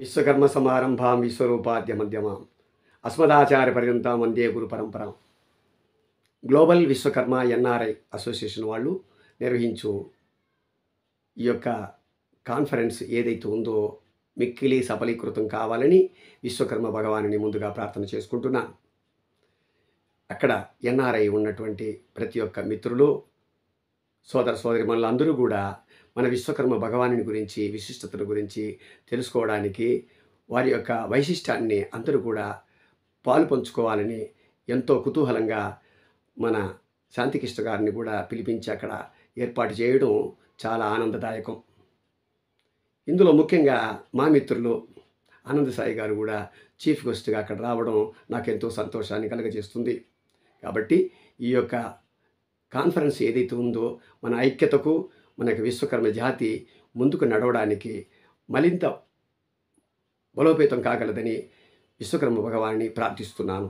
విశ్వకర్మ సమారంభాం విశ్వరూపాద్య మధ్యమాం అస్మదాచార్య పర్యంతం వందే గురు పరంపరాం. Global Vishwakarma NRI association వాళ్ళు నిర్వహించు ఈ యొక్క కాన్ఫరెన్స్ ఏదైతే ఉందో మిక్కిలి సఫలీకృతం కావాలని విశ్వకర్మ భగవానుని ముందుగా ప్రార్థన చేసుకుంటున్నాను. అక్కడ ఎన్ఆర్ఐ ఉన్నటువంటి ప్రతి ఒక్క మిత్రులు, సోదర సోదరిమణులు అందరూ కూడా మన విశ్వకర్మ భగవానుని గురించి, విశిష్టతల గురించి తెలుసుకోవడానికి, వారి యొక్క వైశిష్టాన్ని అందరూ కూడా పాలు పంచుకోవాలని ఎంతో కుతూహలంగా మన శాంతికృష్ణ గారిని కూడా పిలిపించి అక్కడ ఏర్పాటు చేయడం చాలా ఆనందదాయకం. ఇందులో ముఖ్యంగా మా మిత్రులు ఆనందసాయి గారు కూడా చీఫ్ గెస్ట్గా అక్కడ రావడం నాకెంతో సంతోషాన్ని కలుగజేస్తుంది. కాబట్టి ఈ యొక్క కాన్ఫరెన్స్ ఏదైతే ఉందో మన ఐక్యతకు, మనకి విశ్వకర్మ జాతి ముందుకు నడవడానికి మరింత బలోపేతం కాగలదని విశ్వకర్మ భగవాన్ని ప్రార్థిస్తున్నాను.